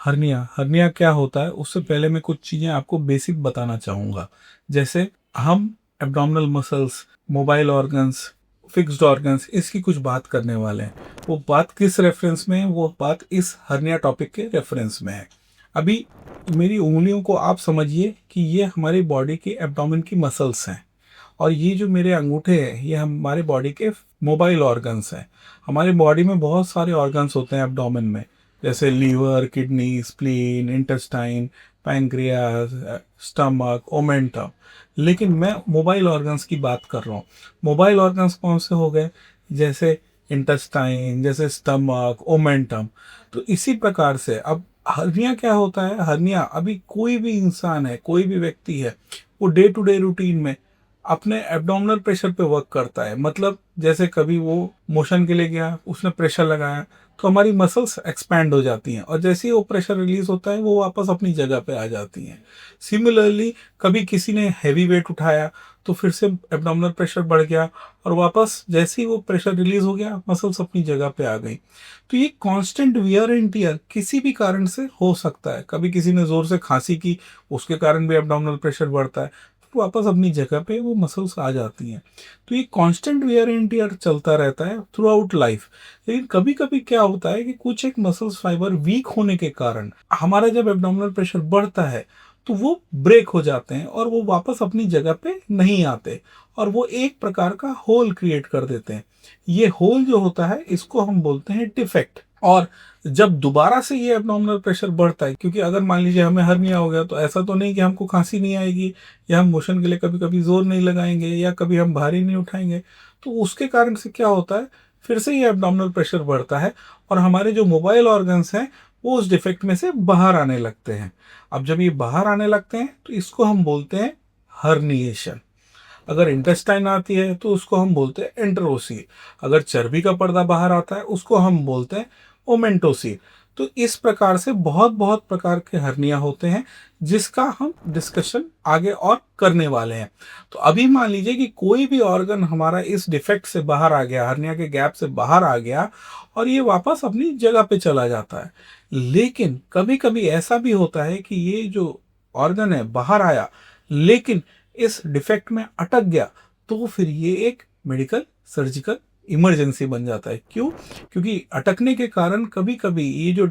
Hernia hernia क्या होता है उससे पहले मैं कुछ चीज़ें आपको बेसिक बताना चाहूँगा। जैसे हम abdominal muscles, mobile organs, fixed organs इसकी कुछ बात करने वाले हैं। वो बात किस रेफरेंस में है? वो बात इस हर्निया टॉपिक के रेफरेंस में है। अभी मेरी उंगलियों को आप समझिए कि ये हमारी बॉडी की एब्डोमेन की मसल्स हैं, और ये जो मेरे अंगूठे हैं ये हमारे बॉडी के मोबाइल ऑर्गन्स हैं। हमारी बॉडी में बहुत सारे ऑर्गन्स होते हैं एब्डोमेन में, जैसे liver, kidney, spleen, intestine, pancreas, stomach, omentum. लेकिन मैं मोबाइल ऑर्गन्स की बात कर रहा हूँ। मोबाइल ऑर्गन्स कौन से हो गए? जैसे इंटेस्टाइन, जैसे स्टमक, ओमेंटम। तो इसी प्रकार से अब हर्निया क्या होता है? हर्निया अभी कोई भी इंसान है, कोई भी व्यक्ति है, वो डे टू डे रूटीन में अपने एब्डोमिनल प्रेशर पे वर्क करता है। मतलब जैसे कभी वो मोशन के लिए गया, उसने प्रेशर लगाया, तो हमारी मसल्स एक्सपैंड हो जाती हैं, और जैसे ही वो प्रेशर रिलीज होता है वो वापस अपनी जगह पे आ जाती हैं। सिमिलरली कभी किसी ने हैवी वेट उठाया, तो फिर से एब्डोमिनल प्रेशर बढ़ गया, और वापस जैसे ही वो प्रेशर रिलीज हो गया मसल्स अपनी जगह पे आ गई। तो ये कांस्टेंट वियर एंड टियर किसी भी कारण से हो सकता है। कभी किसी ने जोर से खांसी की, उसके कारण भी एब्डोमिनल प्रेशर बढ़ता है, तो वापस अपनी जगह पे वो मसल्स आ जाती हैं। तो ये कांस्टेंट वियर एंड टियर चलता रहता है थ्रू आउट लाइफ। लेकिन कभी कभी क्या होता है कि कुछ एक मसल्स फाइबर वीक होने के कारण हमारा जब एब्डोमिनल प्रेशर बढ़ता है तो वो ब्रेक हो जाते हैं, और वो वापस अपनी जगह पे नहीं आते, और वो एक प्रकार का होल क्रिएट कर देते हैं। ये होल जो होता है इसको हम बोलते हैं डिफेक्ट। और जब दोबारा से ये एब्डोमिनल प्रेशर बढ़ता है, क्योंकि अगर मान लीजिए हमें हर्निया हो गया, तो ऐसा तो नहीं कि हमको खांसी नहीं आएगी, या हम मोशन के लिए कभी कभी जोर नहीं लगाएंगे, या कभी हम भारी नहीं उठाएंगे। तो उसके कारण से क्या होता है, फिर से ये एब्डोमिनल प्रेशर बढ़ता है, और हमारे जो मोबाइल ऑर्गन्स हैं वो उस डिफेक्ट में से बाहर आने लगते हैं। अब जब ये बाहर आने लगते हैं तो इसको हम बोलते हैं हर्निएशन। अगर इंटेस्टाइन आती है तो उसको हम बोलते हैं एंटरोसी। अगर चर्बी का पर्दा बाहर आता है उसको हम बोलते हैं ओमेंटोसी। तो इस प्रकार से बहुत बहुत प्रकार के हर्निया होते हैं, जिसका हम डिस्कशन आगे और करने वाले हैं। तो अभी मान लीजिए कि कोई भी ऑर्गन हमारा इस डिफेक्ट से बाहर आ गया, हर्निया के गैप से बाहर आ गया, और ये वापस अपनी जगह पे चला जाता है। लेकिन कभी कभी ऐसा भी होता है कि ये जो ऑर्गन है बाहर आया, लेकिन इस डिफेक्ट में अटक गया, तो फिर ये एक मेडिकल सर्जिकल इमरजेंसी बन जाता है। क्यों? क्योंकि अटकने के कारण कभी कभी ये जो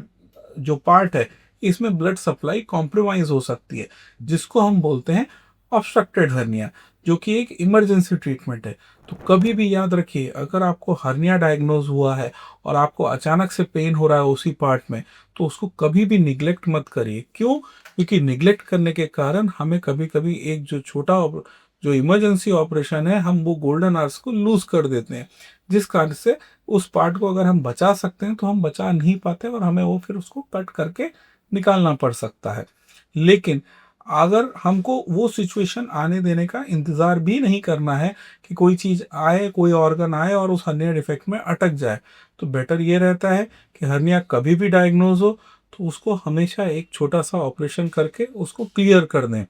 जो पार्ट है इसमें ब्लड सप्लाई कॉम्प्रोमाइज हो सकती है, जिसको हम बोलते हैं ऑब्स्ट्रक्टेड हर्निया, जो कि एक इमरजेंसी ट्रीटमेंट है। तो कभी भी याद रखिए, अगर आपको हर्निया डायग्नोज हुआ है और आपको अचानक से पेन हो रहा है उसी पार्ट में, तो उसको कभी भी निग्लेक्ट मत करिए। क्यों? क्योंकि निग्लेक्ट करने के कारण हमें कभी कभी एक जो इमरजेंसी ऑपरेशन है, हम वो गोल्डन आवर्स को लूज कर देते हैं, जिस कारण से उस पार्ट को अगर हम बचा सकते हैं तो हम बचा नहीं पाते, और हमें वो फिर उसको कट करके निकालना पड़ सकता है। लेकिन अगर हमको वो सिचुएशन आने देने का इंतजार भी नहीं करना है कि कोई चीज आए, कोई ऑर्गन आए और उस हर्निया डिफेक्ट में अटक जाए, तो बेटर ये रहता है कि हर्निया कभी भी डायग्नोज हो तो उसको हमेशा एक छोटा सा ऑपरेशन करके उसको क्लियर कर दें।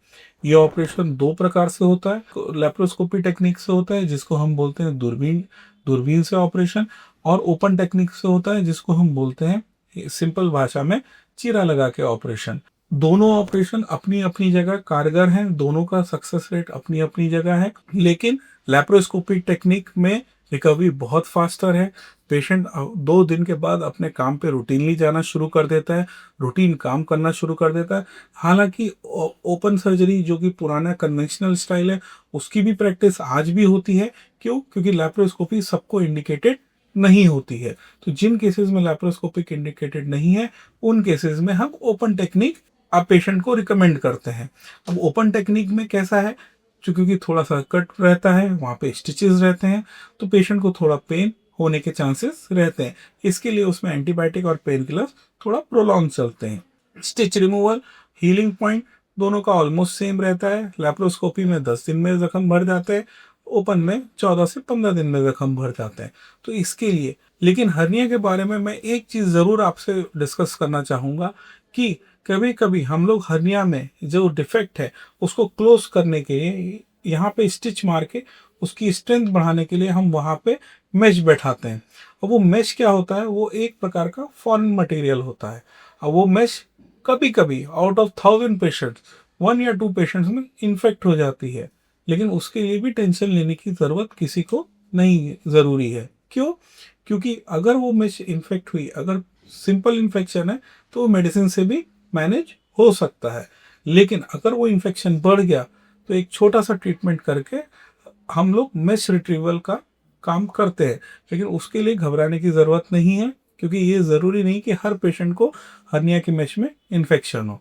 ये ऑपरेशन दो प्रकार से होता है। लेप्रोस्कोपी टेक्निक से होता है, जिसको हम बोलते हैं दूरबीन दूरबीन से ऑपरेशन, और ओपन टेक्निक से होता है, जिसको हम बोलते हैं सिंपल भाषा में चीरा लगा के ऑपरेशन। दोनों ऑपरेशन अपनी अपनी जगह कारगर हैं, दोनों का सक्सेस रेट अपनी अपनी जगह है। लेकिन लेप्रोस्कोपिक टेक्निक में रिकवरी बहुत फास्टर है। पेशेंट 2 दिन के बाद अपने काम पे रूटीनली जाना शुरू कर देता है, रूटीन काम करना शुरू कर देता है। हालांकि ओपन सर्जरी जो कि पुराना कन्वेंशनल स्टाइल है, उसकी भी प्रैक्टिस आज भी होती है। क्यों? क्योंकि लेप्रोस्कोपी सबको इंडिकेटेड नहीं होती है। तो जिन केसेस में लेप्रोस्कोपिक इंडिकेटेड नहीं है, उन केसेस में हम ओपन टेक्निक आप पेशेंट को रिकमेंड करते हैं। अब ओपन टेक्निक में कैसा है, क्योंकि थोड़ा सा कट रहता है, वहाँ पे स्टिचेस रहते हैं, तो पेशेंट को थोड़ा पेन होने के चांसेस रहते हैं। इसके लिए उसमें एंटीबायोटिक और पेन किलर थोड़ा प्रोलॉन्ग चलते हैं। स्टिच रिमूवल, हीलिंग पॉइंट दोनों का ऑलमोस्ट सेम रहता है। लेप्रोस्कोपी में 10 दिन में जख्म भर जाते हैं, ओपन में 14 से 15 दिन में जख्म भर जाते हैं। तो इसके लिए, लेकिन हर्निया के बारे में मैं एक चीज़ ज़रूर आपसे डिस्कस करना चाहूँगा कि कभी कभी हम लोग हर्निया में जो डिफेक्ट है उसको क्लोज करने के लिए यहाँ पे स्टिच मार के उसकी स्ट्रेंथ बढ़ाने के लिए हम वहाँ पे मेश बैठाते हैं। और वो मेश क्या होता है? वो एक प्रकार का फॉरेन मटेरियल होता है। और वो मेश कभी कभी आउट ऑफ 1000 पेशेंट्स 1 या 2 पेशेंट्स में इन्फेक्ट हो जाती है, लेकिन उसके लिए भी टेंशन लेने की ज़रूरत किसी को नहीं ज़रूरी है। क्यों? क्योंकि अगर वो मिस इन्फेक्ट हुई, अगर सिंपल इन्फेक्शन है तो वो मेडिसिन से भी मैनेज हो सकता है। लेकिन अगर वो इन्फेक्शन बढ़ गया तो एक छोटा सा ट्रीटमेंट करके हम लोग मेश रिट्रीवल का काम करते हैं। लेकिन उसके लिए घबराने की ज़रूरत नहीं है, क्योंकि ये ज़रूरी नहीं कि हर पेशेंट को हर्निया की मेश में इन्फेक्शन हो।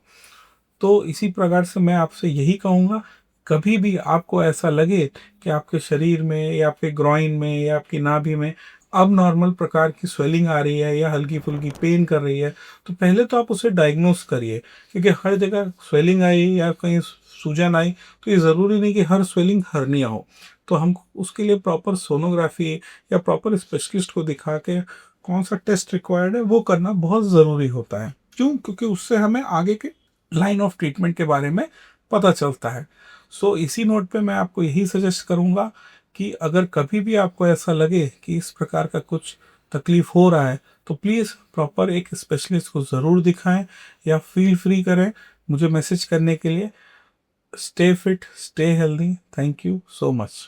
तो इसी प्रकार से मैं आपसे यही कहूँगा, कभी भी आपको ऐसा लगे कि आपके शरीर में या आपके ग्रॉइन में या आपकी नाभि में अब नॉर्मल प्रकार की स्वेलिंग आ रही है या हल्की फुल्की पेन कर रही है, तो पहले तो आप उसे डायग्नोस करिए। क्योंकि हर जगह स्वेलिंग आई या कहीं सूजन आई तो ये ज़रूरी नहीं कि हर स्वेलिंग हर्निया हो। तो हम उसके लिए प्रॉपर सोनोग्राफी या प्रॉपर स्पेशलिस्ट को दिखा के कौन सा टेस्ट रिक्वायर्ड है वो करना बहुत ज़रूरी होता है। क्यों? क्योंकि उससे हमें आगे के लाइन ऑफ ट्रीटमेंट के बारे में पता चलता है। सो इसी नोट पे मैं आपको यही सजेस्ट करूँगा कि अगर कभी भी आपको ऐसा लगे कि इस प्रकार का कुछ तकलीफ हो रहा है, तो प्लीज़ प्रॉपर एक स्पेशलिस्ट को ज़रूर दिखाएं या फील फ्री करें मुझे मैसेज करने के लिए। Stay fit, stay healthy. Thank you so much.